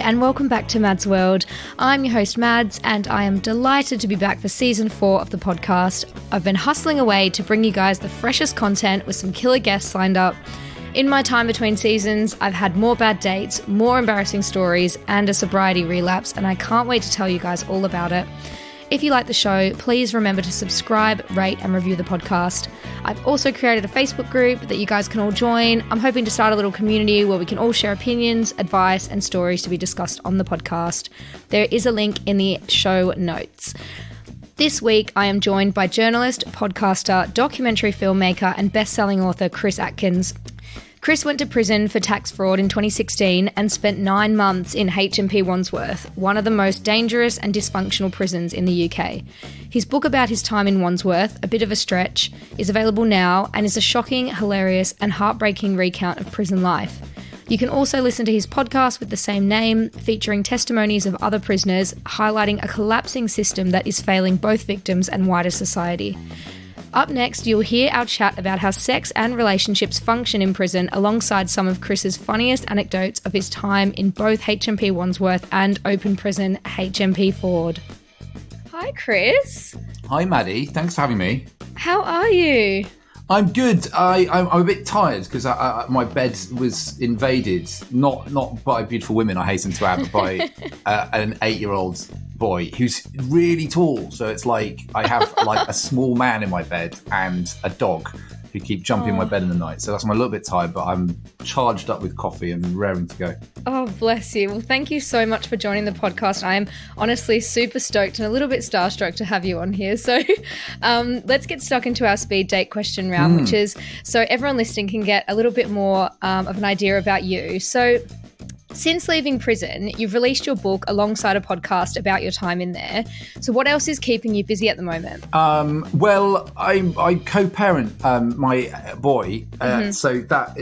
and welcome back to Mads World. I'm your host Mads, and I am delighted to be back for season 4 of the podcast. I've been hustling away to bring you guys the freshest content with some killer guests lined up. In my time between seasons, I've had more bad dates, more embarrassing stories, and a sobriety relapse, and I can't wait to tell you guys all about it. If you like the show, please remember to subscribe, rate, and review the podcast. I've also created a Facebook group that you guys can all join. I'm hoping to start a little community where we can all share opinions, advice, and stories to be discussed on the podcast. There is a link in the show notes. This week, I am joined by journalist, podcaster, documentary filmmaker, and best-selling author Chris Atkins. Chris went to prison for tax fraud in 2016 and spent 9 months in HMP Wandsworth, one of the most dangerous and dysfunctional prisons in the UK. His book about his time in Wandsworth, A Bit of a Stretch, is available now and is a shocking, hilarious, and heartbreaking recount of prison life. You can also listen to his podcast with the same name, featuring testimonies of other prisoners, highlighting a collapsing system that is failing both victims and wider society. Up next, you'll hear our chat about how sex and relationships function in prison alongside some of Chris's funniest anecdotes of his time in both HMP Wandsworth and open prison HMP Ford. Hi, Chris. Hi, Maddie. Thanks for having me. How are you? I'm good. I'm a bit tired because my bed was invaded, not by beautiful women, I hasten to add, but by an 8-year-old boy who's really tall. So it's like I have like a small man in my bed and a dog who keep jumping in my bed in the night. So that's why I'm a little bit tired, but I'm charged up with coffee and raring to go. Oh, bless you. Well, thank you so much for joining the podcast. I am honestly super stoked and a little bit starstruck to have you on here. So let's get stuck into our speed date question round, which is so everyone listening can get a little bit more of an idea about you. So since leaving prison, you've released your book alongside a podcast about your time in there. So what else is keeping you busy at the moment? Well, I co-parent my boy, so that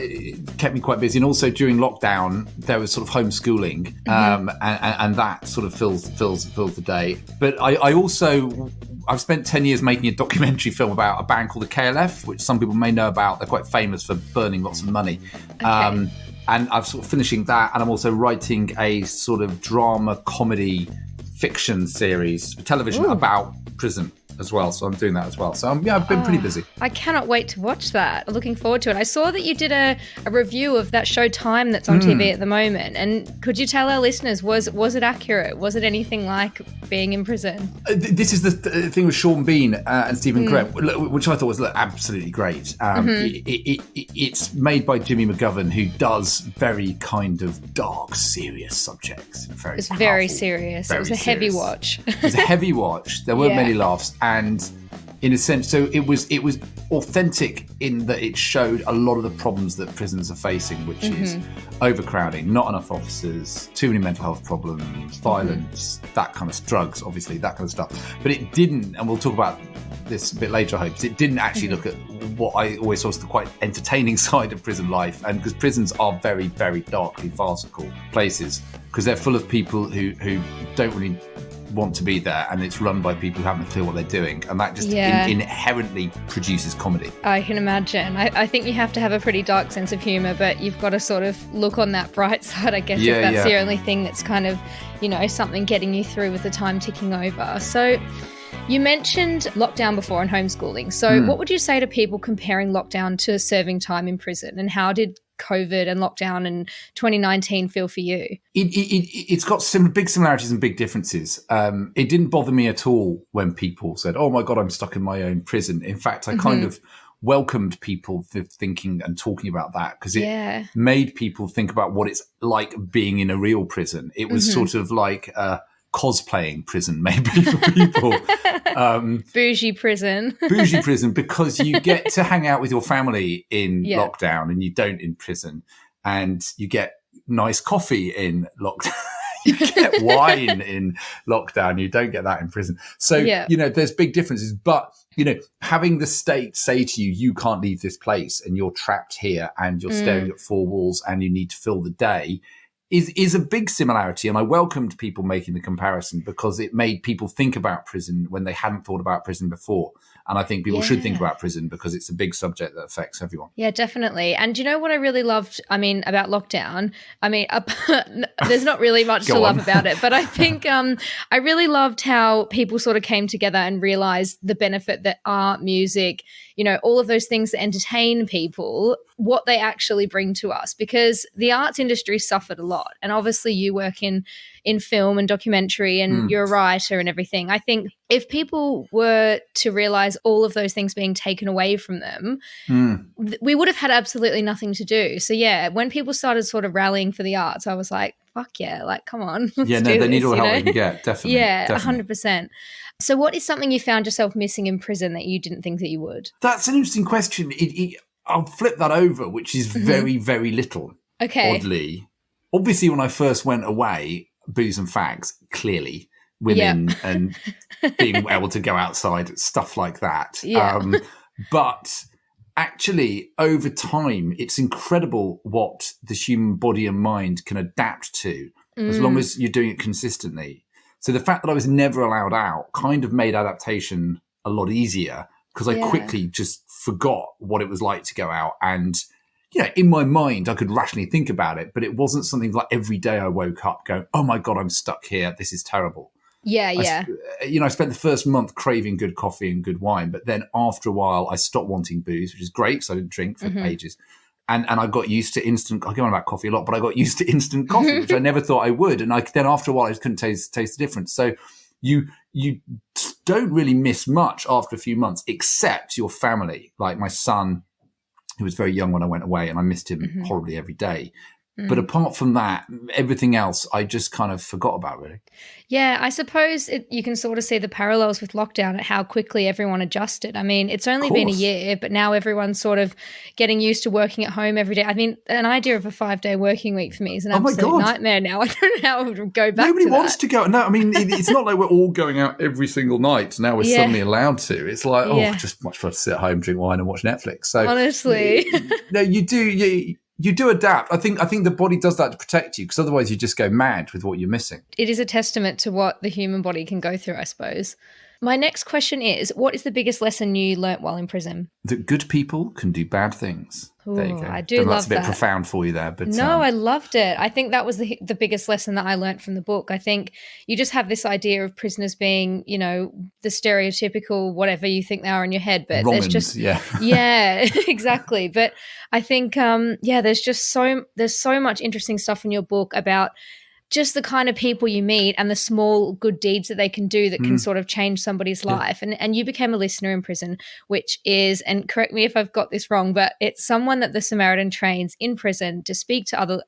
kept me quite busy. And also during lockdown, there was sort of homeschooling, and that sort of fills the day. But I've spent 10 years making a documentary film about a band called the KLF, which some people may know about. They're quite famous for burning lots of money. Okay. And I'm sort of finishing that, and I'm also writing a sort of drama comedy fiction series for television about prison as well. So I'm doing that as well. So I've been pretty busy. I cannot wait to watch that. I'm looking forward to it. I saw that you did a review of that show Time that's on TV at the moment. And could you tell our listeners, was it accurate? Was it anything like being in prison? This is the thing with Sean Bean and Stephen Graham, which I thought was absolutely great. It's made by Jimmy McGovern, who does very kind of dark, serious subjects. It's very serious. It was a heavy watch. It was a heavy watch. There weren't many laughs. And in a sense, so it was authentic in that it showed a lot of the problems that prisons are facing, which is overcrowding, not enough officers, too many mental health problems, violence, that kind of drugs, obviously, that kind of stuff. But it didn't, and we'll talk about this a bit later, I hope, it didn't actually look at what I always saw as the quite entertaining side of prison life. And because prisons are very, very darkly farcical places, because they're full of people who don't really want to be there, and it's run by people who haven't a clue what they're doing, and that just inherently produces comedy. I can imagine. I think you have to have a pretty dark sense of humour, but you've got to sort of look on that bright side, I guess, if that's the only thing that's kind of, something getting you through with the time ticking over. So you mentioned lockdown before and homeschooling. So what would you say to people comparing lockdown to serving time in prison, and how did COVID and lockdown in 2019 feel for you? It's got some big similarities and big differences. It didn't bother me at all when people said, oh my God, I'm stuck in my own prison. In fact, I kind of welcomed people thinking and talking about that, because it made people think about what it's like being in a real prison. It was sort of like cosplaying prison, maybe, for people. Bougie prison, because you get to hang out with your family in lockdown, and you don't in prison, and you get nice coffee in lockdown. You get wine in lockdown. You don't get that in prison. So, there's big differences. But, having the state say to you, you can't leave this place and you're trapped here and you're staring at four walls and you need to fill the day, is a big similarity. And I welcomed people making the comparison because it made people think about prison when they hadn't thought about prison before. And I think people should think about prison because it's a big subject that affects everyone. Yeah, definitely. And do you know what I really loved, about lockdown? There's not really much to love about it, but I think I really loved how people sort of came together and realized the benefit that art, music, all of those things that entertain people, what they actually bring to us, because the arts industry suffered a lot. And obviously you work in film and documentary and you're a writer and everything. I think if people were to realize all of those things being taken away from them, we would have had absolutely nothing to do. So yeah, when people started sort of rallying for the arts, I was like, fuck yeah, like, come on. They need all the help they can get, definitely. Yeah, definitely. 100%. So what is something you found yourself missing in prison that you didn't think that you would? That's an interesting question. I'll flip that over, which is very, very little. Okay. Oddly. Obviously, when I first went away, booze and fags, clearly. Women and being able to go outside, stuff like that. Yeah. But actually, over time, it's incredible what the human body and mind can adapt to as long as you're doing it consistently. So the fact that I was never allowed out kind of made adaptation a lot easier because I quickly just forgot what it was like to go out. And, in my mind, I could rationally think about it, but it wasn't something like every day I woke up going, oh my God, I'm stuck here. This is terrible. Yeah. I spent the first month craving good coffee and good wine, but then after a while, I stopped wanting booze, which is great because I didn't drink for ages. And I got used to instant, I go on about coffee a lot, but I got used to instant coffee, which I never thought I would. And then after a while, I just couldn't taste the difference. So you don't really miss much after a few months, except your family. Like my son, who was very young when I went away, and I missed him horribly every day. But apart from that, everything else I just kind of forgot about, really. Yeah, I suppose you can sort of see the parallels with lockdown at how quickly everyone adjusted. I mean, it's only been a year, but now everyone's sort of getting used to working at home every day. I mean, an idea of a 5-day working week for me is an absolute nightmare now. I don't know how I would go back Nobody to wants to go. No, I mean, it's not like we're all going out every single night. Now we're suddenly allowed to. It's like, just much fun to sit at home, drink wine and watch Netflix. So honestly. No, you do. You do adapt. I think the body does that to protect you because otherwise you just go mad with what you're missing. It is a testament to what the human body can go through, I suppose. My next question is, what is the biggest lesson you learnt while in prison? That good people can do bad things. Ooh, there you go. I do love that. That's a bit profound for you there. But no, I loved it. I think that was the biggest lesson that I learnt from the book. I think you just have this idea of prisoners being, the stereotypical whatever you think they are in your head. But Romans, there's just, yeah, exactly. But I think, there's so much interesting stuff in your book about just the kind of people you meet and the small good deeds that they can do that can sort of change somebody's life. And you became a listener in prison, which is, and correct me if I've got this wrong, but it's someone that the Samaritan trains in prison to speak to other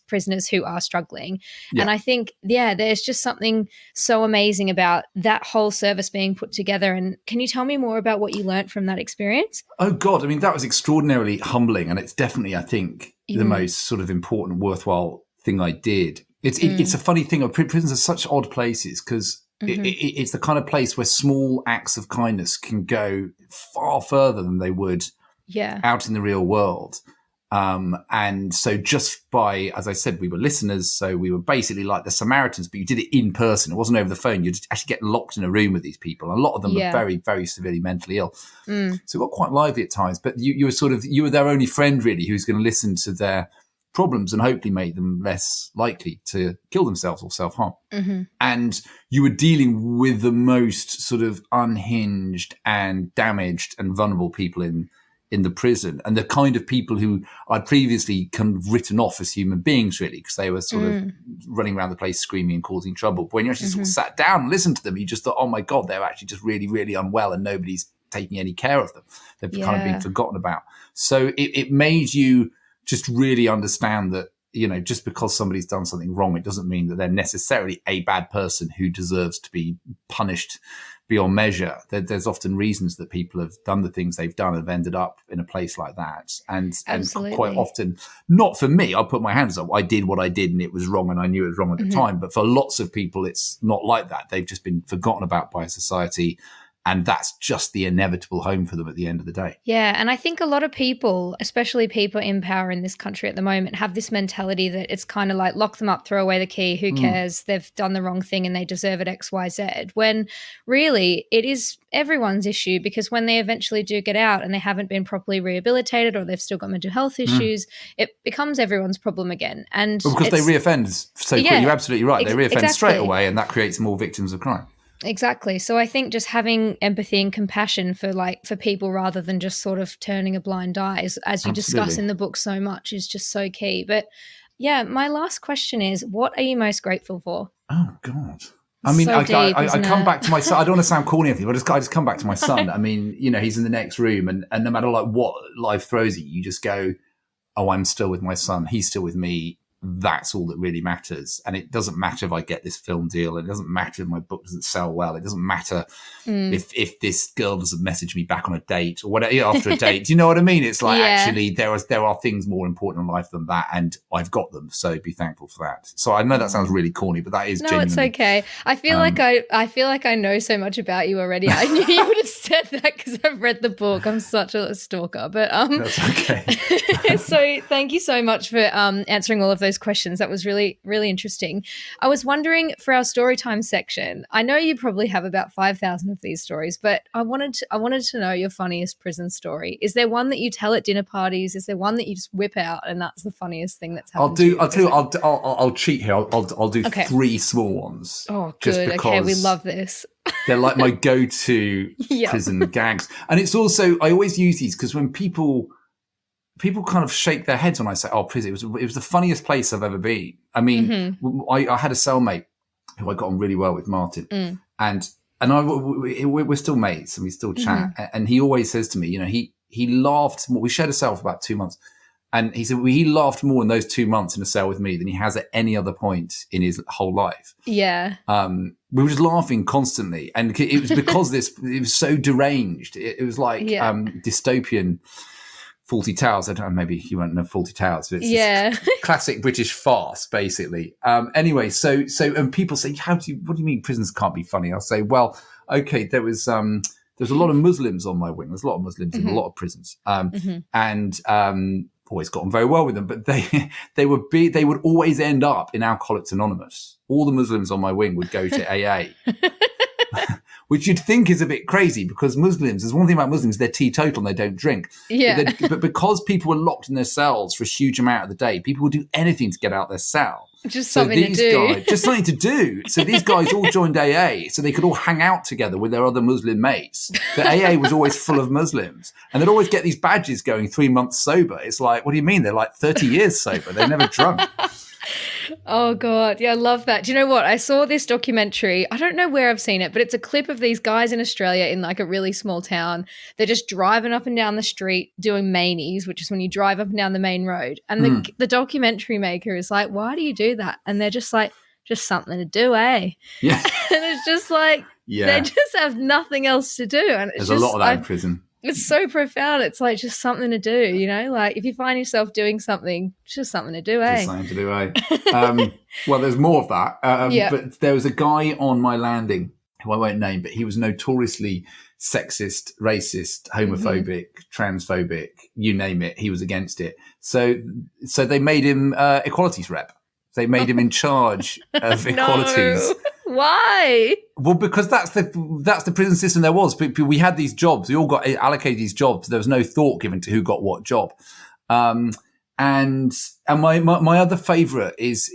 prisoners who are struggling. Yeah. And I think, there's just something so amazing about that whole service being put together. And can you tell me more about what you learnt from that experience? Oh, God. I mean, that was extraordinarily humbling. And it's definitely, I think, the most sort of important, worthwhile thing I did. It's a funny thing. Prisons are such odd places because it's the kind of place where small acts of kindness can go far further than they would out in the real world. And so just by, as I said, we were listeners, so we were basically like the Samaritans, but you did it in person. It wasn't over the phone. You actually get locked in a room with these people. And a lot of them were very, very severely mentally ill. So it got quite lively at times. But you were their only friend, really, who's going to listen to their problems and hopefully make them less likely to kill themselves or self-harm. And you were dealing with the most sort of unhinged and damaged and vulnerable people in the prison, and the kind of people who I'd previously kind of written off as human beings, really, because they were sort of running around the place screaming and causing trouble. But when you actually sort of sat down and listened to them, you just thought, oh my God, they're actually just really, really unwell and nobody's taking any care of them. They've kind of been forgotten about. So it made you just really understand that, just because somebody's done something wrong, it doesn't mean that they're necessarily a bad person who deserves to be punished beyond measure. There's often reasons that people have done the things they've done and have ended up in a place like that. And quite often, not for me, I'll put my hands up. I did what I did and it was wrong and I knew it was wrong at the time. But for lots of people, it's not like that. They've just been forgotten about by society. And that's just the inevitable home for them at the end of the day. Yeah. And I think a lot of people, especially people in power in this country at the moment, have this mentality that it's kind of like lock them up, throw away the key. Who cares? They've done the wrong thing and they deserve it X, Y, Z. When really it is everyone's issue, because when they eventually do get out and they haven't been properly rehabilitated or they've still got mental health issues, it becomes everyone's problem again. And because they reoffend so quickly. You're absolutely right. They reoffend straight away, and that creates more victims of crime. Exactly. So I think just having empathy and compassion for people rather than just sort of turning a blind eye, as you discuss in the book so much, is just so key. But yeah, my last question is, what are you most grateful for? Oh, God. I mean, I come back to my son. I don't want to sound corny or anything, but I just come back to my son. I mean, he's in the next room, and no matter like what life throws at you, you just go, oh, I'm still with my son. He's still with me. That's all that really matters. And it doesn't matter if I get this film deal. It doesn't matter if my book doesn't sell well. It doesn't matter if this girl doesn't message me back on a date or whatever after a date. Do you know what I mean? It's like, actually, there are things more important in life than that, and I've got them. So be thankful for that. So I know that sounds really corny, but that is genuinely. No, it's okay. I feel like I know so much about you already. I knew you would have said that because I've read the book. I'm such a stalker, but that's okay. So thank you so much for answering all of those questions. That was really, really interesting. I was wondering, for our story time section, I know you probably have about 5,000 of these stories, but I wanted to know your funniest prison story. Is there one that you tell at dinner parties? Is there one that you just whip out and that's the funniest thing that's happened? I'll cheat here. I'll do 3 small ones. Oh, good. Okay, we love this. They're like my go-to prison gags. And it's also, I always use these because when people kind of shake their heads when I say, oh, prison, it was the funniest place I've ever been. I mean, I had a cellmate who I got on really well with, Martin, and we're still mates and we still chat. And he always says to me, he laughed more. We shared a cell for about 2 months. And he said, he laughed more in those 2 months in a cell with me than he has at any other point in his whole life. Yeah. We were just laughing constantly. And it was because it was so deranged. It was like dystopian Fawlty Towers. I don't know, maybe you won't know Fawlty Towers, but it's classic British farce, basically. Anyway, so and people say, what do you mean prisons can't be funny? I'll say, well, okay, there's a lot of Muslims on my wing. There's a lot of Muslims in a lot of prisons. And always got on very well with them, but they would always end up in Alcoholics Anonymous. All the Muslims on my wing would go to AA. Which you'd think is a bit crazy because there's one thing about Muslims, they're teetotal and they don't drink. Yeah. But because people were locked in their cells for a huge amount of the day, people would do anything to get out their cell. Just something to do. Just something to do. So these guys all joined AA so they could all hang out together with their other Muslim mates. The AA was always full of Muslims. And they'd always get these badges going 3 months sober. It's like, what do you mean? They're like 30 years sober. They're never drunk. Oh, God. Yeah, I love that. Do you know what? I saw this documentary. I don't know where I've seen it, but it's a clip of these guys in Australia in like a really small town. They're just driving up and down the street doing manies, which is when you drive up and down the main road. And the documentary maker is like, why do you do that? And they're just like, just something to do, eh? Yeah. And it's just like, they just have nothing else to do. And there's a lot of that in prison. It's so profound. It's like just something to do, like if you find yourself doing something, it's just something to do, eh? Just something to do, eh? Well, there's more of that. But there was a guy on my landing who I won't name, but he was notoriously sexist, racist, homophobic, transphobic, you name it. He was against it. So they made him equalities rep. They made him in charge of equalities. Why? Well, because that's the prison system there was. We had these jobs. We all got allocated these jobs. There was no thought given to who got what job. And my other favourite is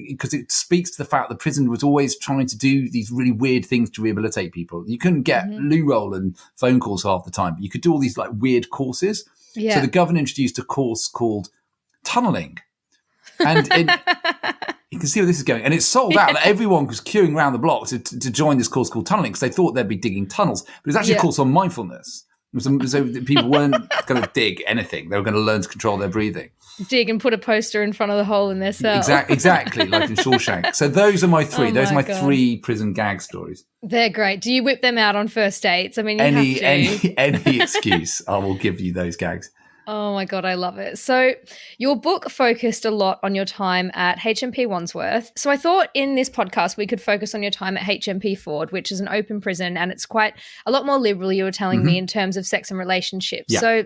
because it speaks to the fact that prison was always trying to do these really weird things to rehabilitate people. You couldn't get loo roll and phone calls half the time, but you could do all these like weird courses. Yeah. So the governor introduced a course called tunnelling. And you can see where this is going. And it's sold out. Like everyone was queuing around the block to join this course called tunnelling because they thought they'd be digging tunnels. But it was actually a course on mindfulness. So people weren't going to dig anything. They were going to learn to control their breathing. Dig and put a poster in front of the hole in their cell. Exactly, like in Shawshank. So those are my 3. Those are my God. 3 prison gag stories. They're great. Do you whip them out on first dates? I mean, you any excuse, I will give you those gags. Oh my God, I love it. So your book focused a lot on your time at HMP Wandsworth. So I thought in this podcast we could focus on your time at HMP Ford, which is an open prison, and it's quite a lot more liberal, you were telling me, in terms of sex and relationships. Yeah. So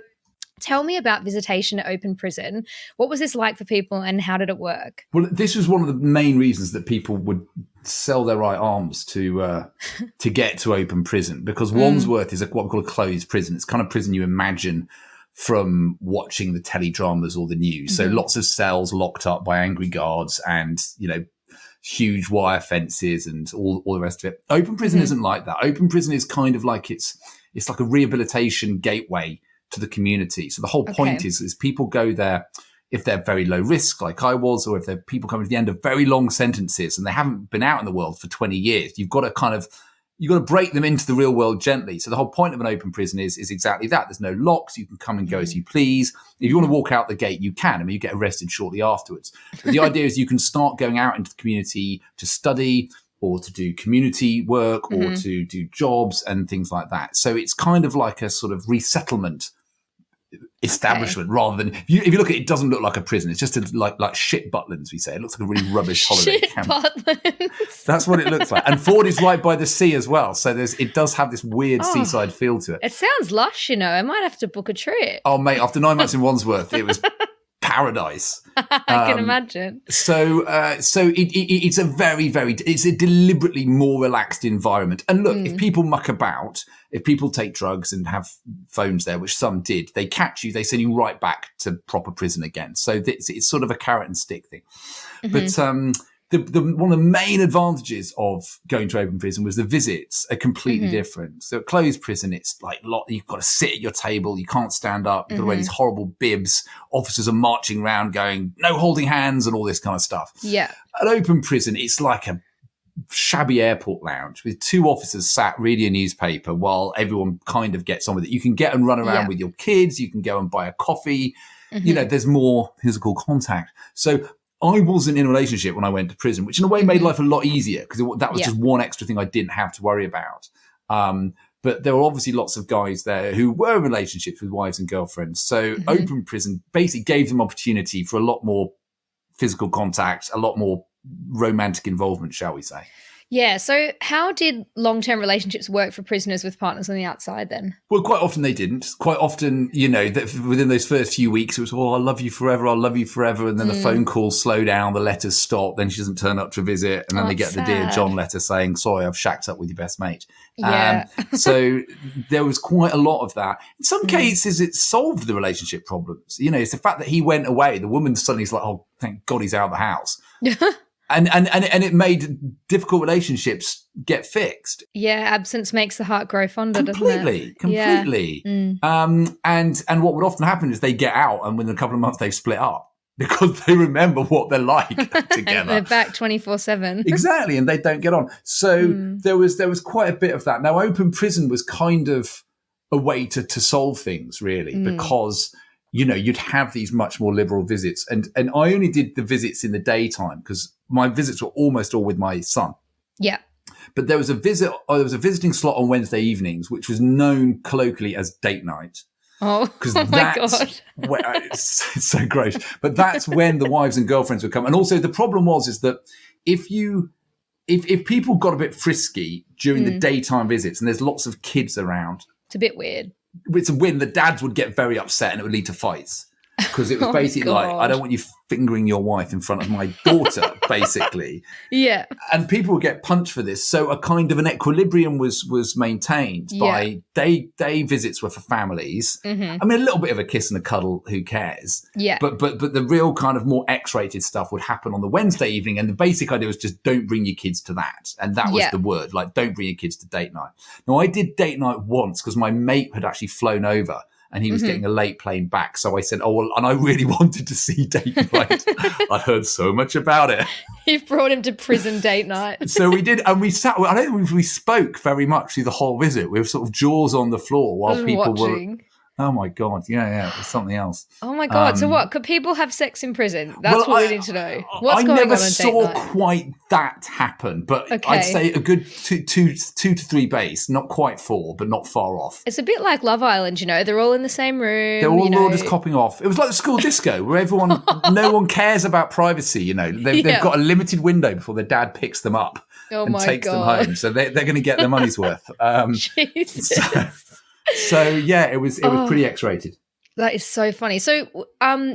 tell me about visitation at open prison. What was this like for people and how did it work? Well, this was one of the main reasons that people would sell their right arms to get to open prison, because Wandsworth is what we call a closed prison. It's kind of prison you imagine from watching the teledramas or the news. So lots of cells locked up by angry guards and, huge wire fences and all the rest of it. Open prison isn't like that. Open prison is kind of like it's like a rehabilitation gateway to the community. So the whole point is people go there if they're very low risk, like I was, or if they're people coming to the end of very long sentences and they haven't been out in the world for 20 years. You've got to break them into the real world gently. So the whole point of an open prison is exactly that. There's no locks. You can come and go as you please. If you want to walk out the gate, you can. I mean, you get arrested shortly afterwards. But the idea is you can start going out into the community to study or to do community work or to do jobs and things like that. So it's kind of like a sort of resettlement establishment rather than if you look at it, it doesn't look like a prison. It's just like shit Butlins, we say. It looks like a really rubbish holiday Shit camp. Butlins. That's what it looks like. And Ford is right by the sea as well, so it does have this weird seaside feel to it. It sounds lush, I might have to book a trip. Oh mate, after 9 months in Wandsworth, it was paradise. I can imagine. So it's a it's a deliberately more relaxed environment. And look, if people muck about, if people take drugs and have phones there, which some did, they catch you, they send you right back to proper prison again. So it's sort of a carrot and stick thing. But the one of the main advantages of going to open prison was the visits are completely different. So at closed prison, it's like you've got to sit at your table, you can't stand up, you've got to wear these horrible bibs. Officers are marching around going, no holding hands and all this kind of stuff. Yeah. At open prison, it's like a shabby airport lounge with two officers sat reading a newspaper while everyone kind of gets on with it. You can get and run around with your kids, you can go and buy a coffee. There's more physical contact. So I wasn't in a relationship when I went to prison, which in a way made life a lot easier because that was just one extra thing I didn't have to worry about. But there were obviously lots of guys there who were in relationships with wives and girlfriends. So open prison basically gave them opportunity for a lot more physical contact, a lot more romantic involvement, shall we say. Yeah. So how did long-term relationships work for prisoners with partners on the outside then? Well, quite often they didn't. Quite often, that within those first few weeks, it was, I love you forever, I'll love you forever. And then the phone calls slow down, the letters stop, then she doesn't turn up to visit. And then they get the Dear John letter saying, sorry, I've shacked up with your best mate. Yeah. So there was quite a lot of that. In some cases, it solved the relationship problems. It's the fact that he went away. The woman suddenly is like, oh, thank God he's out of the house. And it made difficult relationships get fixed. Yeah, absence makes the heart grow fonder, doesn't it? Completely. And what would often happen is they get out and within a couple of months they've split up because they remember what they're like together. They're back 24/7. Exactly, and they don't get on. So there was quite a bit of that. Now, open prison was kind of a way to solve things, really, because you'd have these much more liberal visits. And I only did the visits in the daytime because my visits were almost all with my son. Yeah. But there was a visiting slot on Wednesday evenings, which was known colloquially as date night. Oh my God. It's so gross. But that's when the wives and girlfriends would come. And also the problem is that if people got a bit frisky during the daytime visits and there's lots of kids around. It's a bit weird. It's a win. The dads would get very upset and it would lead to fights because it was basically like, I don't want you fingering your wife in front of my daughter, basically. Yeah. And people would get punched for this. So a kind of an equilibrium was maintained by day visits were for families. I mean, a little bit of a kiss and a cuddle, who cares? Yeah. But the real kind of more X-rated stuff would happen on the Wednesday evening. And the basic idea was just don't bring your kids to that. And that was the word, like don't bring your kids to date night. Now, I did date night once because my mate had actually flown over and he was getting a late plane back. So I said, and I really wanted to see date night. I'd heard so much about it. You've brought him to prison date night. So we did, and we sat, I don't think we spoke very much through the whole visit. We were sort of jaws on the floor while people were Oh my God. Yeah. It's something else. Oh my God. So what? Could people have sex in prison? That's what we need to know. What's I going never on saw date night? quite that happen, but I'd say a good two to three base, not quite 4, but not far off. It's a bit like Love Island, they're all in the same room. They're all just copping off. It was like the school disco where no one cares about privacy, They've got a limited window before their dad picks them up and takes them home. So they're going to get their money's worth. Jesus. So yeah, it was pretty X-rated. That is so funny. So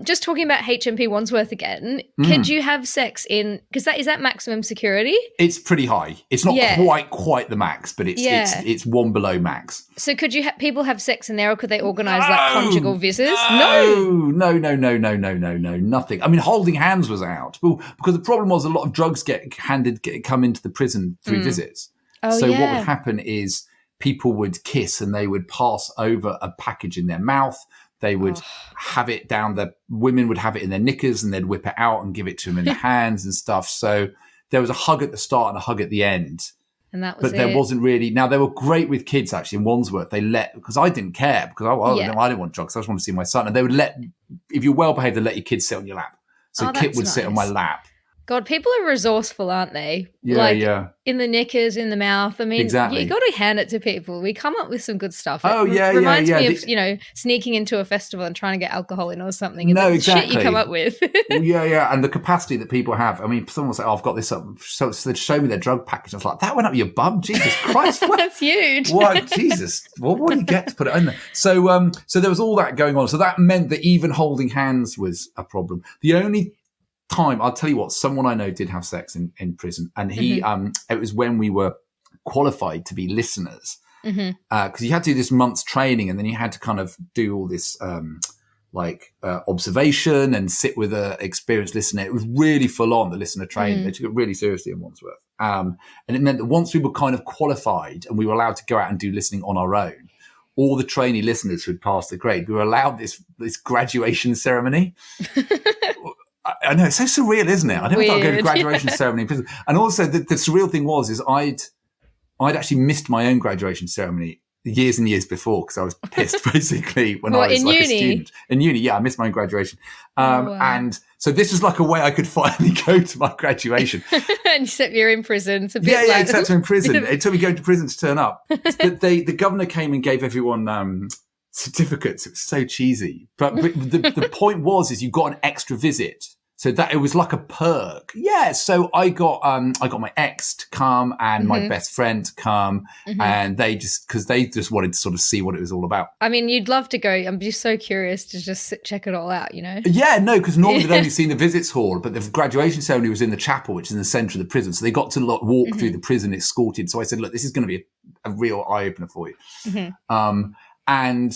just talking about HMP Wandsworth again, could you have sex because is that maximum security? It's pretty high. It's not quite the max, but it's one below max. So could people have sex in there, or could they organise like conjugal visits? No, nothing. I mean, holding hands was out. Well, because the problem was a lot of drugs come into the prison through visits. What would happen is people would kiss and they would pass over a package in their mouth. They would have it women would have it in their knickers and they'd whip it out and give it to them in their hands and stuff. So there was a hug at the start and a hug at the end. And that was there wasn't really. Now, they were great with kids, actually, in Wandsworth. Because I didn't care, because I didn't want drugs. I just wanted to see my son. And they would if you're well behaved, they let your kids sit on your lap. So Kit would sit on my lap. God, people are resourceful, aren't they? Yeah. In the knickers, in the mouth. I mean, exactly. You got to hand it to people. We come up with some good stuff. It reminds me of, sneaking into a festival and trying to get alcohol in or something. Shit you come up with. Yeah. And the capacity that people have. I mean, someone will say, I've got this up. So they'd show me their drug package. I was like, that went up your bum? Jesus Christ. That's huge. What? Jesus. What do you get to put it in there? So there was all that going on. So that meant that even holding hands was a problem. The only time, I'll tell you what, someone I know did have sex in prison, and he it was when we were qualified to be listeners, because you had to do this month's training, and then you had to kind of do all this observation and sit with an experienced listener. It was really full on, the listener training. They took it really seriously in Wandsworth, and it meant that once we were kind of qualified and we were allowed to go out and do listening on our own, all the trainee listeners who had passed the grade, we were allowed this graduation ceremony. I know, it's so surreal, isn't it? I never thought I'd go to a graduation ceremony in prison. And also, the surreal thing was I'd actually missed my own graduation ceremony years and years before, because I was pissed, basically, when I was a student. In uni, I missed my own graduation. And so this was like a way I could finally go to my graduation. And except you're in prison. It's a bit except I'm in prison. It took me going to prison to turn up. But the governor came and gave everyone certificates. It was so cheesy. But the point is you got an extra visit. So that it was like a perk. Yeah. So I got my ex to come and my best friend to come, and they just wanted to sort of see what it was all about. I mean, you'd love to go. I'm just so curious to just check it all out, Yeah, no, because normally they'd only seen the visits hall, but the graduation ceremony was in the chapel, which is in the centre of the prison. So they got to walk through the prison escorted. So I said, look, this is going to be a real eye opener for you. And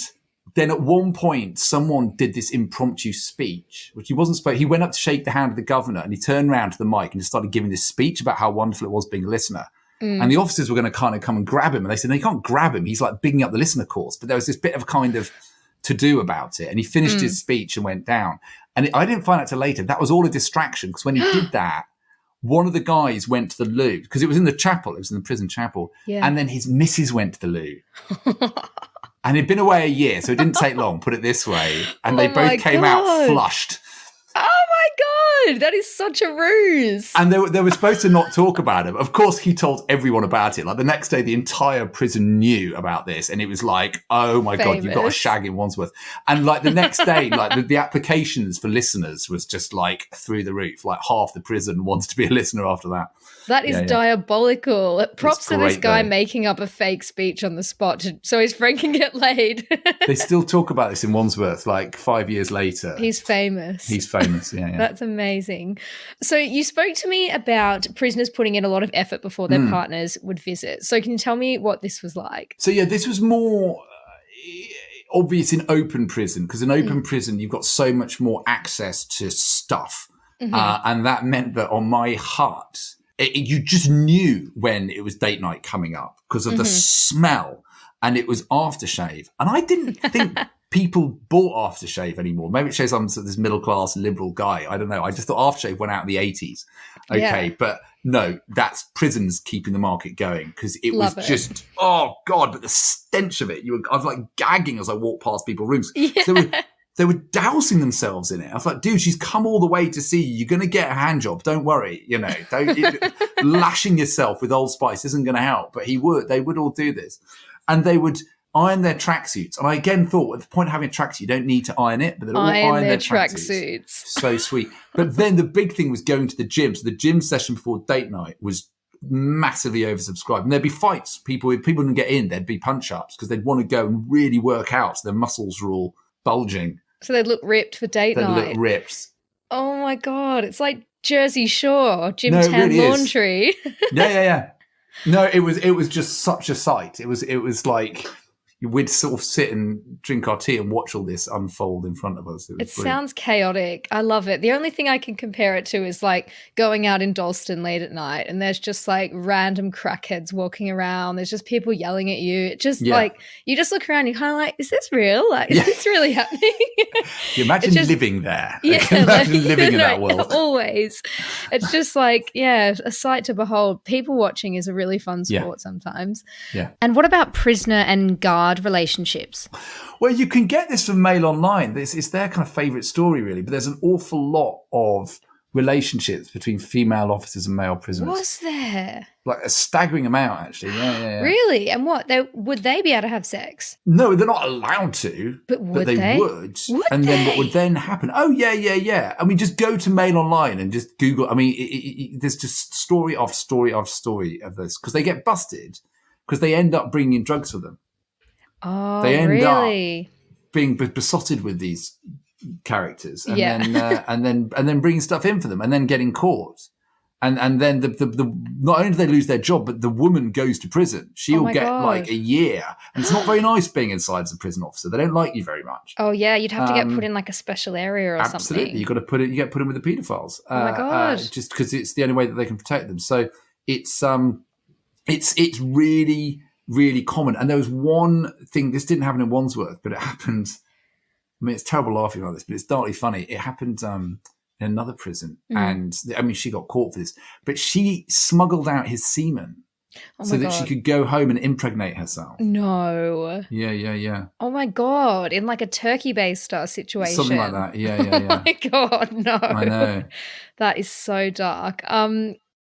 then at one point, someone did this impromptu speech, which he wasn't supposed. He went up to shake the hand of the governor, and he turned around to the mic and just started giving this speech about how wonderful it was being a listener. And the officers were going to kind of come and grab him, and they said, "No, you can't grab him. He's like bigging up the listener course." But there was this bit of kind of to do about it, and he finished his speech and went down. And I didn't find out till later that was all a distraction, because when he did that, one of the guys went to the loo, because it was in the chapel. It was in the prison chapel, and then his missus went to the loo. And he'd been away a year, so it didn't take long, put it this way. And they both came out flushed. Oh my God, that is such a ruse. And they were supposed to not talk about him. Of course, he told everyone about it. Like the next day, the entire prison knew about this. And it was like, oh my God, you've got a shag in Wandsworth. And like the next day, like the applications for listeners was just like through the roof. Like half the prison wants to be a listener after that. That is diabolical. Props to this guy making up a fake speech on the spot so his friend can get laid. They still talk about this in Wandsworth like 5 years later. He's famous. Yeah. That's amazing. So you spoke to me about prisoners putting in a lot of effort before their partners would visit. So can you tell me what this was like? So yeah, this was more obvious in open prison, because in open prison you've got so much more access to stuff. And that meant that on my hut, you just knew when it was date night coming up because of the smell, and it was aftershave. And I didn't think people bought aftershave anymore. Maybe it shows I'm sort of this middle class liberal guy. I don't know. I just thought aftershave went out in the 80s. Okay, but no, that's prisons keeping the market going, because it Love was it. just, oh God, but the stench of it. I was like gagging as I walked past people's rooms. Yeah. They were dousing themselves in it. I was like, dude, she's come all the way to see you. You're going to get a hand job. Don't worry. Lashing yourself with Old Spice isn't going to help. But they would all do this. And they would iron their tracksuits. And I again thought, at the point of having a tracksuit, you don't need to iron it, but they'd all iron their tracksuits. So sweet. But then the big thing was going to the gym. So the gym session before date night was massively oversubscribed. And there'd be fights. People didn't get in. There'd be punch-ups because they'd want to go and really work out. So their muscles were all bulging. So they'd look ripped for date night. They'd look ripped. Oh my God. It's like Jersey Shore, gym No, tan really laundry. Yeah. No, it was just such a sight. It was like we'd sort of sit and drink our tea and watch all this unfold in front of us. It sounds chaotic. I love it. The only thing I can compare it to is like going out in Dalston late at night and there's just like random crackheads walking around. There's just people yelling at you. It just like, you just look around, you're kind of like, is this real? Like, is this really happening? You imagine living there. Yeah. Imagine living in that world. Always. It's just like, a sight to behold. People watching is a really fun sport sometimes. Yeah. And what about prisoner and guard relationships? Well, you can get this from Mail Online. It's their kind of favourite story, really. But there's an awful lot of relationships between female officers and male prisoners. Was there? Like a staggering amount, actually. Yeah. Really? And what? Would they be able to have sex? No, they're not allowed to. But would they? Would and they? then what would then happen? Oh, yeah. I mean, just go to Mail Online and just Google. I mean, there's just story after story after story of this. Because they get busted. Because they end up bringing in drugs for them. Oh, they end really? up being besotted with these characters, and then bringing stuff in for them, and then getting caught, and then the not only do they lose their job, but the woman goes to prison. She'll get like a year, and it's not very nice being inside as a prison officer. They don't like you very much. Oh yeah, you'd have to get put in like a special area or something. Absolutely, you get put in with the paedophiles. Oh my god! Just because it's the only way that they can protect them. So it's really, really common. And there was one thing, this didn't happen in Wandsworth, but it happened. I mean, it's terrible laughing about this, but it's darkly funny. It happened in another prison. And I mean, she got caught for this, but she smuggled out his semen that she could go home and impregnate herself. No. Yeah. Oh my God. In like a turkey baster situation. Something like that. Yeah. Oh my God, no. I know. That is so dark.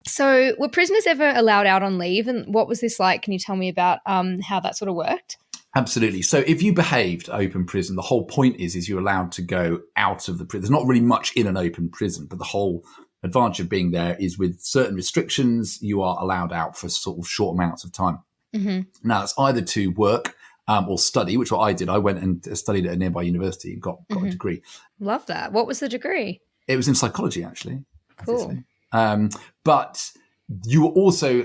So were prisoners ever allowed out on leave? And what was this like? Can you tell me about how that sort of worked? Absolutely. So if you behaved open prison, the whole point is you're allowed to go out of the prison. There's not really much in an open prison, but the whole advantage of being there is with certain restrictions, you are allowed out for sort of short amounts of time. Mm-hmm. Now, it's either to work or study, which what I did. I went and studied at a nearby university and got a degree. Love that. What was the degree? It was in psychology, actually. Cool. But you were also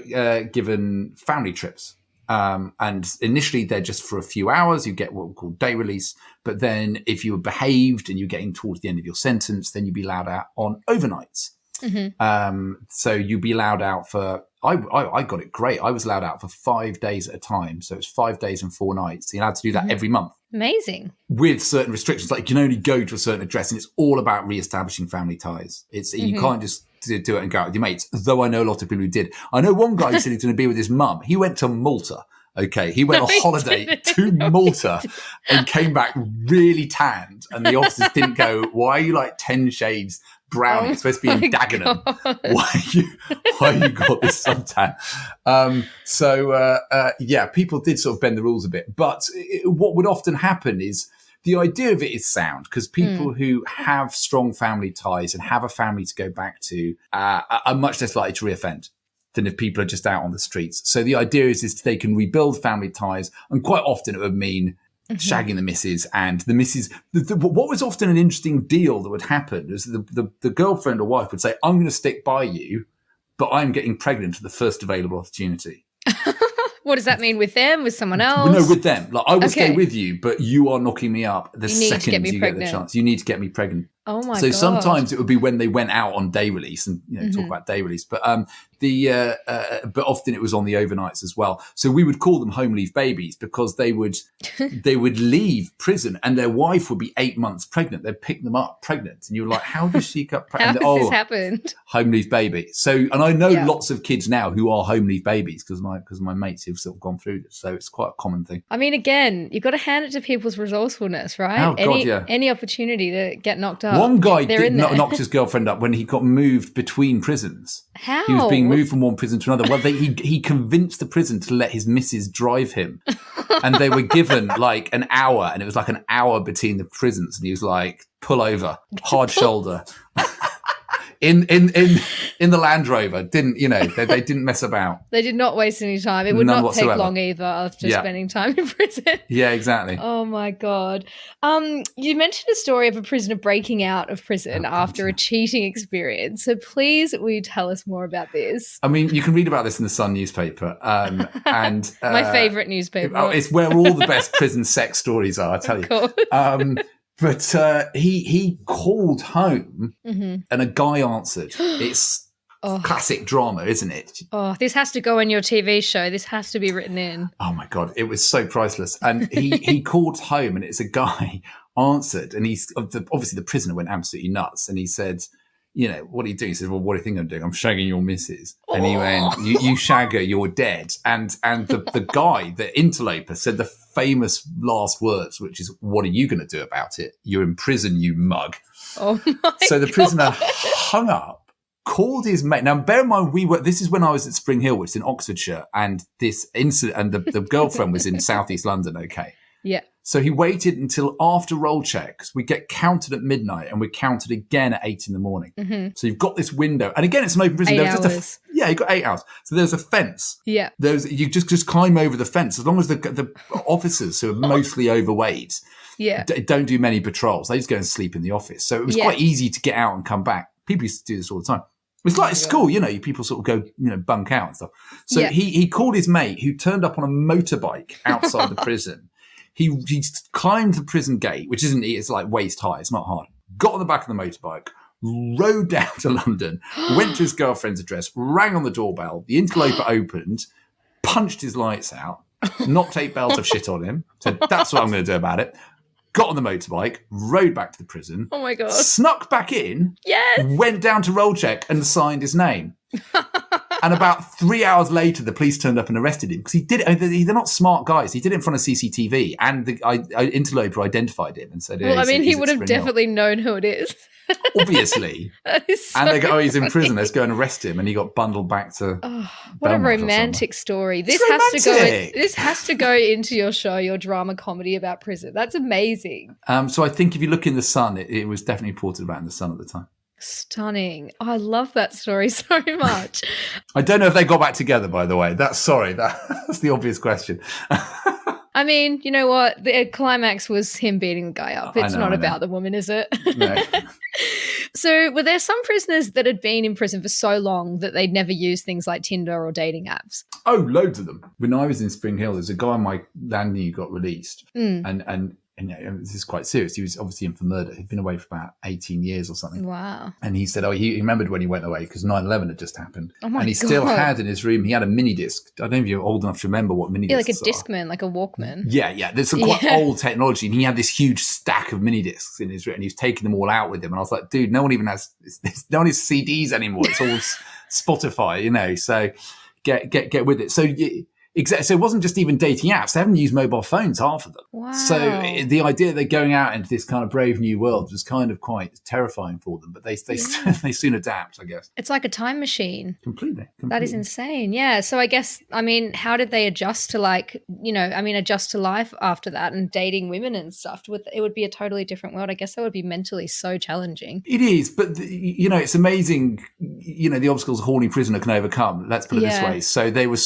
given family trips. And initially they're just for a few hours. You get what we call day release. But then if you were behaved and you're getting towards the end of your sentence, then you'd be allowed out on overnights. Mm-hmm. So you'd be allowed out for, I got it great. I was allowed out for 5 days at a time. So it's 5 days and 4 nights. So you're allowed to do that every month. Amazing. With certain restrictions, like you can only go to a certain address, and it's all about re-establishing family ties. It's you can't just do it and go out with your mates, though I know a lot of people who did. I know one guy who said he's going to be with his mum. He went to Malta. Okay, he went on holiday to Malta and came back really tanned. And the officers didn't go, why are you like 10 shades brown? You're supposed to be in Dagenham. Why you got this suntan? People did sort of bend the rules a bit. But what would often happen is the idea of it is sound, because people who have strong family ties and have a family to go back to are much less likely to reoffend than if people are just out on the streets. So the idea is they can rebuild family ties, and quite often it would mean shagging the missus, and the missus. What was often an interesting deal that would happen is the girlfriend or wife would say, I'm going to stick by you, but I'm getting pregnant at the first available opportunity. What does that mean with them? With someone else? No, with them. Like, I will stay with you, but you are knocking me up the second you get the chance. You need to get me pregnant. Oh my So God. sometimes it would be when they went out on day release, and talk about day release, but but often it was on the overnights as well. So we would call them home leave babies because they would leave prison and their wife would be 8 months pregnant. They'd pick them up pregnant, and you're like, how does she get pregnant? How has this happened? Home leave baby. So, and I know lots of kids now who are home leave babies because my mates have sort of gone through this. So it's quite a common thing. I mean, again, you've got to hand it to people's resourcefulness, right? Oh, God, yeah. Any opportunity to get knocked up. One guy knocked his girlfriend up when he got moved between prisons. How? He was being moved from one prison to another. Well, he convinced the prison to let his missus drive him. And they were given like an hour, and it was like an hour between the prisons. And he was like, pull over, hard shoulder. In the Land Rover, they didn't mess about. They did not waste any time. It would None not whatsoever. take long either after spending time in prison. Yeah, exactly. Oh my God. You mentioned a story of a prisoner breaking out of prison after a cheating experience. So please, will you tell us more about this? I mean, you can read about this in the Sun newspaper, and my favourite newspaper. It's where all the best prison sex stories are. I tell you. But he called home, and a guy answered. It's classic drama, isn't it? Oh, this has to go in your TV show. This has to be written in. Oh my God, it was so priceless. And he called home, and it's a guy answered, and he's obviously the prisoner went absolutely nuts, and he said, what are you doing? He said, well, what do you think I'm doing? I'm shagging your missus. And he went, you shag her, you're dead. And the guy, the interloper, said the famous last words, which is, what are you going to do about it? You're in prison, you mug. Oh my So the prisoner hung up, called his mate. Now, bear in mind, this is when I was at Spring Hill, which is in Oxfordshire, and this incident, and the girlfriend was in Southeast London, okay? Yeah. So he waited until after roll checks. We get counted at midnight, and we counted again at 8 a.m. Mm-hmm. So you've got this window, and again, it's an open prison. 8 hours. You've got 8 hours. So there's a fence. Yeah. You just climb over the fence as long as the officers who are mostly overweight. Yeah. Don't do many patrols. They just go and sleep in the office. So it was quite easy to get out and come back. People used to do this all the time. It's like school, people sort of go, bunk out and stuff. So he called his mate who turned up on a motorbike outside the prison. He climbed the prison gate, which it's like waist high. It's not hard. Got on the back of the motorbike, rode down to London, went to his girlfriend's address, rang on the doorbell. The interloper opened, punched his lights out, knocked 8 bells of shit on him, said, that's what I'm going to do about it. Got on the motorbike, rode back to the prison. Oh my God. Snuck back in. Yes. Went down to roll check and signed his name. And about 3 hours later, the police turned up and arrested him because he did it. They're not smart guys. He did it in front of CCTV, and the interloper identified him and said, "Well, he would have definitely known who it is." Obviously. And they go, he's in prison. Let's go and arrest him. And he got bundled back to. Oh, what a romantic story! This has to go into your show, your drama comedy about prison. That's amazing. So I think if you look in the Sun, it was definitely reported about in the Sun at the time. Stunning. Oh, I love that story so much. I don't know if they got back together, by the way. That's the obvious question. I mean, you know what? The climax was him beating the guy up. It's not about the woman, is it? No. So were there some prisoners that had been in prison for so long that they'd never used things like Tinder or dating apps? Oh, loads of them. When I was in Spring Hill, there's a guy my dad knew got released. And this is quite serious. He was obviously in for murder. He'd been away for about 18 years or something. Wow. And he said, he remembered when he went away because 9/11 had just happened. Oh my And he God. still had in his room, he had a mini disc. I don't know if you're old enough to remember what mini discs like a Discman, like a Walkman. Yeah. There's some quite old technology. And he had this huge stack of mini discs in his room and he was taking them all out with him. And I was like, dude, no one has CDs anymore. It's all Spotify, so get with it. So exactly. So it wasn't just even dating apps. They haven't used mobile phones, half of them. Wow. So the idea that they're going out into this kind of brave new world was kind of quite terrifying for them. But they soon adapt, I guess. It's like a time machine. Completely. That is insane. Yeah. So I guess, how did they adjust to adjust to life after that and dating women and stuff? It would be a totally different world. I guess that would be mentally so challenging. It is. But, it's amazing, the obstacles a horny prisoner can overcome. Let's put it this way. So they were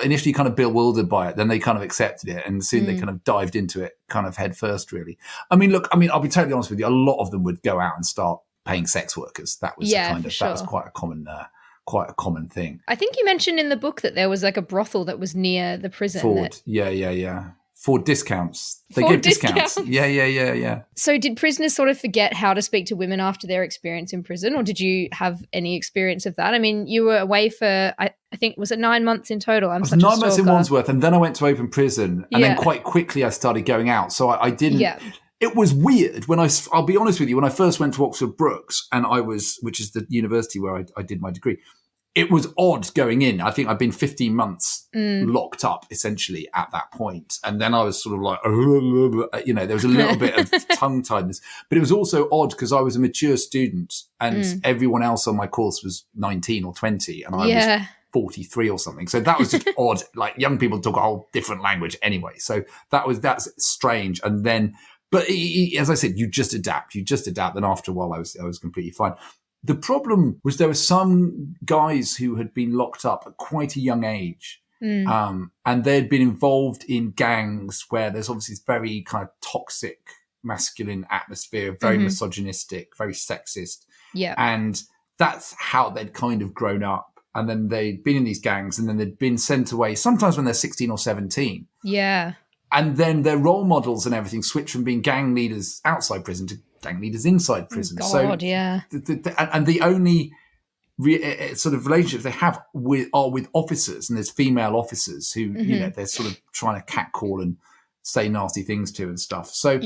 initially kind of bewildered by it, then they kind of accepted it, and soon they kind of dived into it kind of head first, really. I'll be totally honest with you, a lot of them would go out and start paying sex workers. That was that was quite a common thing. I think you mentioned in the book that there was like a brothel that was near the prison. Ford. Yeah. For discounts. They For give discounts. discounts. Yeah. So did prisoners sort of forget how to speak to women after their experience in prison, or did you have any experience of that? I mean, you were away for, I think, was it 9 months in total? I was 9 months in Wandsworth, and then I went to open prison, and Yeah. then quite quickly I started going out. So I didn't... Yeah. It was weird when I'll be honest with you, when I first went to Oxford Brookes, and which is the university where I did my degree, it was odd going in. I think I'd been 15 months locked up essentially at that point. And then I was sort of like, there was a little bit of tongue tiedness, but it was also odd because I was a mature student and everyone else on my course was 19 or 20 and I was 43 or something. So that was just odd. Like young people talk a whole different language anyway. So that's strange. And then, but as I said, you just adapt. And after a while I was completely fine. The problem was there were some guys who had been locked up at quite a young age. And they'd been involved in gangs where there's obviously this very kind of toxic masculine atmosphere, very misogynistic, very sexist. Yeah. And that's how they'd kind of grown up. And then they'd been in these gangs and then they'd been sent away, sometimes when they're 16 or 17. Yeah. And then their role models and everything switch from being gang leaders outside prison to gang leaders inside prison. God, yeah. And the only sort of relationships they have are with officers, and there's female officers who, they're sort of trying to catcall and say nasty things to and stuff. So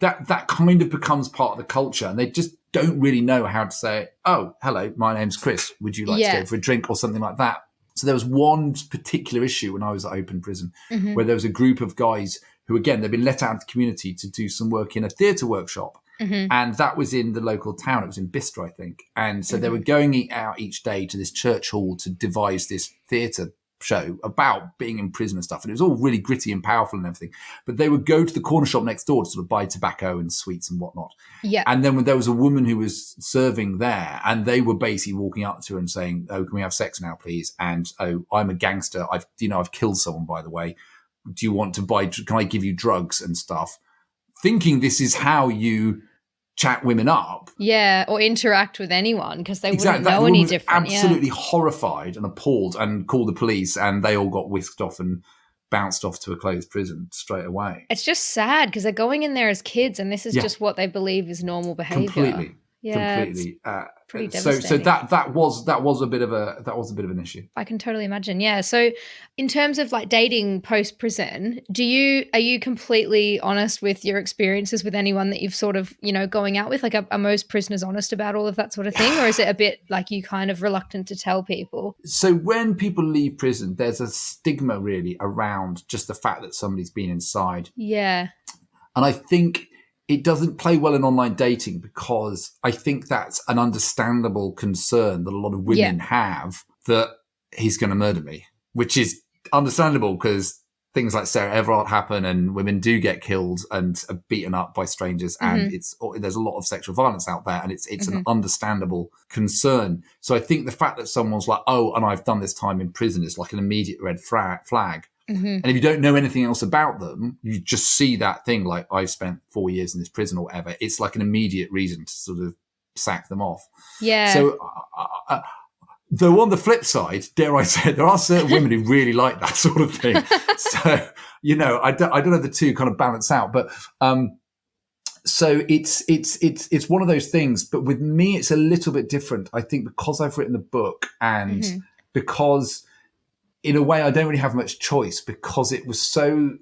that kind of becomes part of the culture, and they just don't really know how to say, oh, hello, my name's Chris. Would you like to go for a drink or something like that? So there was one particular issue when I was at open prison where there was a group of guys who, again, they'd been let out into the community to do some work in a theatre workshop. And that was in the local town. It was in Bicester, I think. And so they were going out each day to this church hall to devise this theatre show about being in prison and stuff. And it was all really gritty and powerful and everything. But they would go to the corner shop next door to sort of buy tobacco and sweets and whatnot. Yeah. And then when there was a woman who was serving there, and they were basically walking up to her and saying, oh, can we have sex now, please? And, oh, I'm a gangster. I've killed someone, by the way. Do you want to can I give you drugs and stuff? Thinking this is how you chat women up. Yeah, or interact with anyone because they wouldn't know any different. Absolutely horrified and appalled and called the police, and they all got whisked off and bounced off to a closed prison straight away. It's just sad because they're going in there as kids and this is just what they believe is normal behavior. Completely. Pretty devastating. So that was a bit of an issue. I can totally imagine. Yeah. So in terms of like dating post prison, are you completely honest with your experiences with anyone that you've sort of, going out with? Like are most prisoners honest about all of that sort of thing? Or is it a bit like you kind of reluctant to tell people? So when people leave prison, there's a stigma really around just the fact that somebody's been inside. Yeah. And I think it doesn't play well in online dating because I think that's an understandable concern that a lot of women have, that he's going to murder me, which is understandable because things like Sarah Everard happen and women do get killed and are beaten up by strangers. And there's a lot of sexual violence out there, and it's an understandable concern. So I think the fact that someone's like, oh, and I've done this time in prison is like an immediate red flag. And if you don't know anything else about them, you just see that thing like, I've spent 4 years in this prison or whatever. It's like an immediate reason to sort of sack them off. Yeah. So, though on the flip side, dare I say, there are certain women who really like that sort of thing. So, I don't know, the two kind of balance out. But so it's one of those things. But with me, it's a little bit different. I think because I've written the book and because in a way, I don't really have much choice because it was so,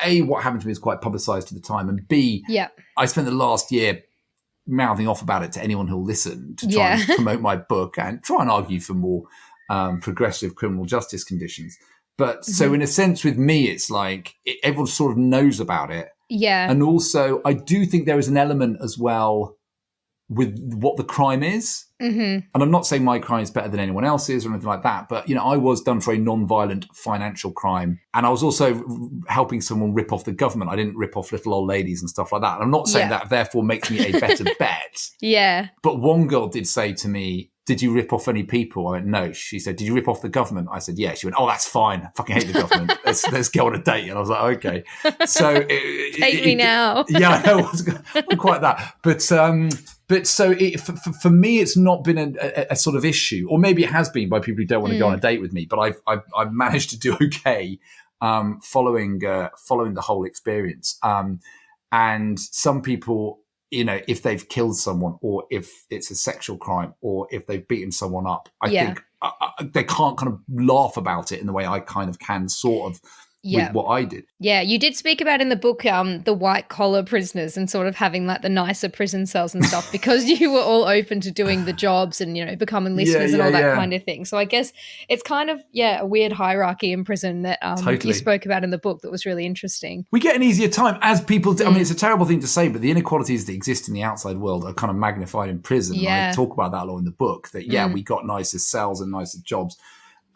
A, what happened to me was quite publicised at the time, and B, I spent the last year mouthing off about it to anyone who'll listen to try and promote my book and try and argue for more progressive criminal justice conditions. But so in a sense with me, it's like everyone sort of knows about it. Yeah. And also, I do think there is an element as well with what the crime is. And I'm not saying my crime is better than anyone else's or anything like that, but, I was done for a non-violent financial crime. And I was also helping someone rip off the government. I didn't rip off little old ladies and stuff like that. And I'm not saying that therefore makes me a better bet. Yeah. But one girl did say to me, did you rip off any people? I went, no. She said, did you rip off the government? I said, yeah. She went, oh, that's fine. I fucking hate the government. Let's go on a date. And I was like, okay. So take me now. Yeah, I know. It wasn't quite that. But so for me, it's not been a sort of issue, or maybe it has been by people who don't want to go on a date with me. But I've managed to do okay following the whole experience. And some people, if they've killed someone, or if it's a sexual crime, or if they've beaten someone up, I think they can't kind of laugh about it in the way I kind of can, sort of, with what I did. Yeah, you did speak about in the book the white collar prisoners and sort of having like the nicer prison cells and stuff because you were all open to doing the jobs and, becoming listeners and all that kind of thing. So I guess it's kind of, a weird hierarchy in prison that you spoke about in the book that was really interesting. We get an easier time as people do. I mean, it's a terrible thing to say, but the inequalities that exist in the outside world are kind of magnified in prison. Yeah. I talk about that a lot in the book, that, we got nicer cells and nicer jobs.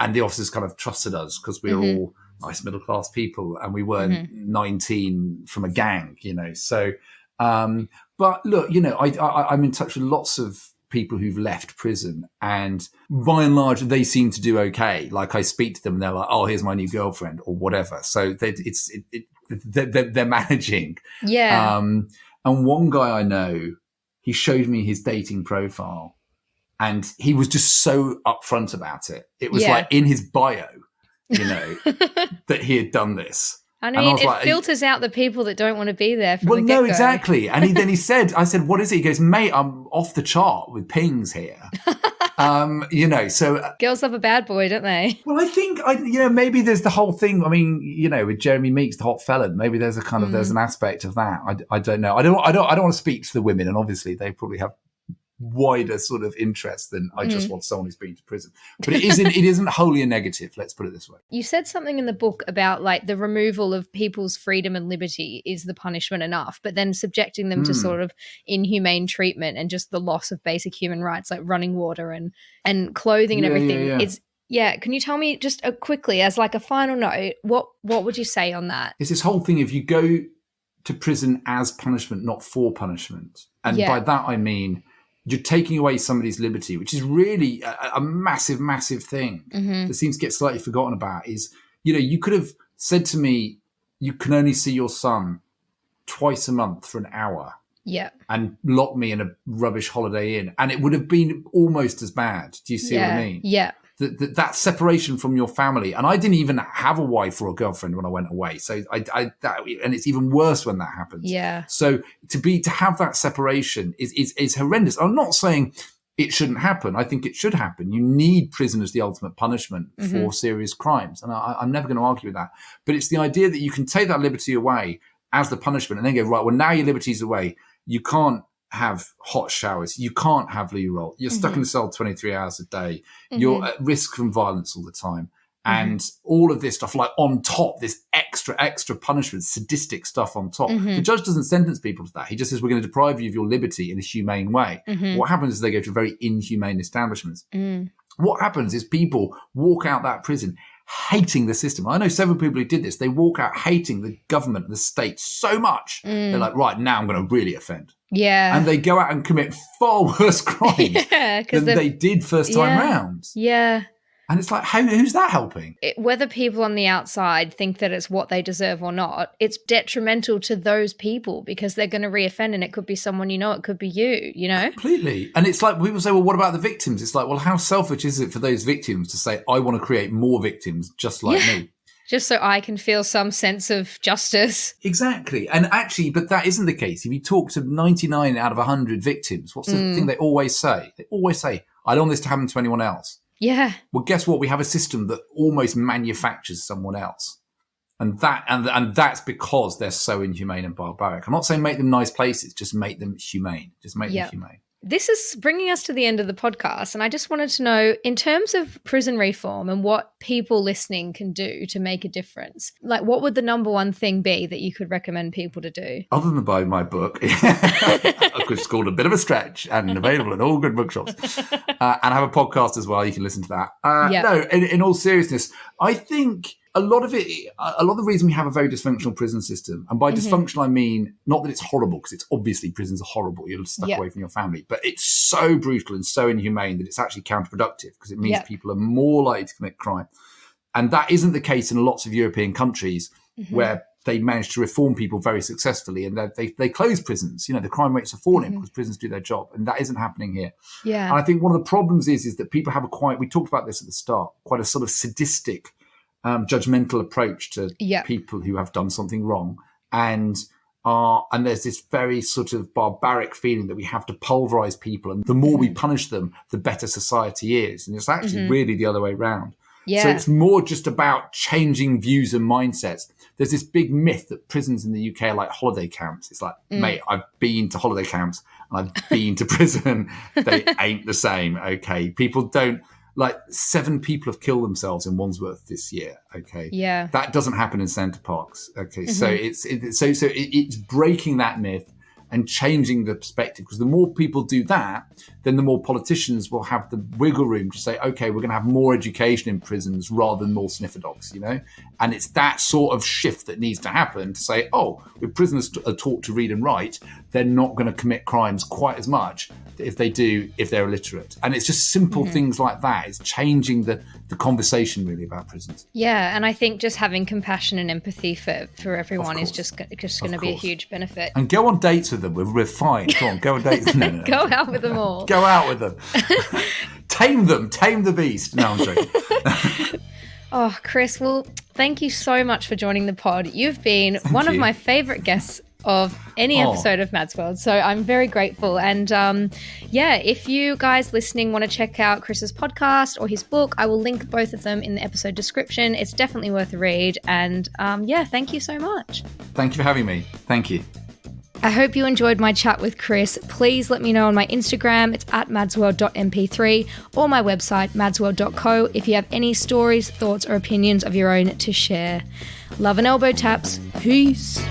And the officers kind of trusted us because we were all nice middle-class people and we weren't 19 from a gang, So, but look, I'm in touch with lots of people who've left prison, and by and large, they seem to do okay. Like I speak to them and they're like, oh, here's my new girlfriend or whatever. So they're managing. Yeah. And one guy I know, he showed me his dating profile and he was just so upfront about it. It was like in his bio, that he had done this. I mean, it filters out the people that don't want to be there from the get-go. No, exactly. And then he said, I said, what is it? He goes, mate, I'm off the chart with pings here. So... Girls love a bad boy, don't they? Well, I think, maybe there's the whole thing. I mean, with Jeremy Meeks, the hot felon, maybe there's a kind of, there's an aspect of that. I don't know. I don't want to speak to the women, and obviously they probably have wider sort of interest than I just want someone who's been to prison. But it isn't wholly a negative, let's put it this way. You said something in the book about like the removal of people's freedom and liberty is the punishment enough, but then subjecting them to sort of inhumane treatment and just the loss of basic human rights like running water and clothing and everything. Can you tell me just quickly as like a final note, what would you say on that? It's this whole thing, if you go to prison as punishment, not for punishment. And by that I mean you're taking away somebody's liberty, which is really a massive, massive thing that seems to get slightly forgotten about. Is, you could have said to me, you can only see your son twice a month for an hour. Yeah. And lock me in a rubbish Holiday Inn. And it would have been almost as bad. Do you see what I mean? Yeah. That separation from your family. And I didn't even have a wife or a girlfriend when I went away. So and it's even worse when that happens. Yeah. So to have that separation is horrendous. I'm not saying it shouldn't happen. I think it should happen. You need prison as the ultimate punishment for serious crimes. And I'm never going to argue with that. But it's the idea that you can take that liberty away as the punishment and then go, right, well, now your liberty's away. You can't have hot showers. You can't have loo roll. You're stuck in the cell 23 hours a day. You're at risk from violence all the time. And all of this stuff, like on top, this extra punishment, sadistic stuff on top. The judge doesn't sentence people to that. He just says, we're going to deprive you of your liberty in a humane way. What happens is they go to very inhumane establishments. What happens is people walk out that prison hating the system. I know several people who did this. They walk out hating the government, the state so much. They're like, right, now I'm going to really offend. Yeah. And they go out and commit far worse crimes than they did first time round. Yeah. And it's like, who's that helping? Whether people on the outside think that it's what they deserve or not, it's detrimental to those people because they're going to reoffend, and it could be someone it could be you, Completely. And it's like people say, well, what about the victims? It's like, well, how selfish is it for those victims to say, I want to create more victims just like me? Just so I can feel some sense of justice. Exactly. And actually, but that isn't the case. If you talk to 99 out of 100 victims, what's the thing they always say? They always say, I don't want this to happen to anyone else. Yeah. Well, guess what? We have a system that almost manufactures someone else. And that's because they're so inhumane and barbaric. I'm not saying make them nice places, just make them humane. Just make them humane. This is bringing us to the end of the podcast, and I just wanted to know, in terms of prison reform and what people listening can do to make a difference, like what would the number one thing be that you could recommend people to do? Other than buy my book, which is called A Bit of a Stretch and available in all good bookshops, and I have a podcast as well, you can listen to that. No, in all seriousness, I think a lot of the reason we have a very dysfunctional prison system, and by dysfunctional I mean not that it's horrible, because it's obviously prisons are horrible, you're stuck away from your family, but it's so brutal and so inhumane that it's actually counterproductive, because it means people are more likely to commit crime. And that isn't the case in lots of European countries where they managed to reform people very successfully, and they close prisons. The crime rates are falling because prisons do their job, and that isn't happening here. Yeah. And I think one of the problems is that people have we talked about this at the start, quite a sort of sadistic judgmental approach to people who have done something wrong, and there's this very sort of barbaric feeling that we have to pulverize people, and the more we punish them, the better society is. And it's actually really the other way around. Yeah. So it's more just about changing views and mindsets. There's this big myth that prisons in the UK are like holiday camps. It's like, mate, I've been to holiday camps and I've been to prison. They ain't the same, okay? People don't, like 7 people have killed themselves in Wandsworth this year, okay? Yeah. That doesn't happen in Centre Parks, okay? So it's breaking that myth and changing the perspective, because the more people do that, then the more politicians will have the wiggle room to say, okay, we're going to have more education in prisons rather than more sniffer dogs, you know? And it's that sort of shift that needs to happen to say, oh, if prisoners are taught to read and write, they're not going to commit crimes quite as much if they're illiterate. And it's just simple things like that. It's changing the conversation really about prisons. Yeah, and I think just having compassion and empathy for everyone is just going to be a huge benefit. And go on dates with them. We're fine. Go on, go on dates. No. Go out with them all. Go out with them. Tame them. Tame the beast. No, I'm joking. Oh, Chris, well, thank you so much for joining the pod. You've been one of my favourite guests of any episode of Mads World, so I'm very grateful. And if you guys listening want to check out Chris's podcast or his book, I will link both of them in the episode description. It's definitely worth a read. And thank you so much. Thank you for having me. Thank you. I hope you enjoyed my chat with Chris. Please let me know on my Instagram, it's at madsworld.mp3, or my website, madsworld.co, if you have any stories, thoughts, or opinions of your own to share. Love and elbow taps. Peace.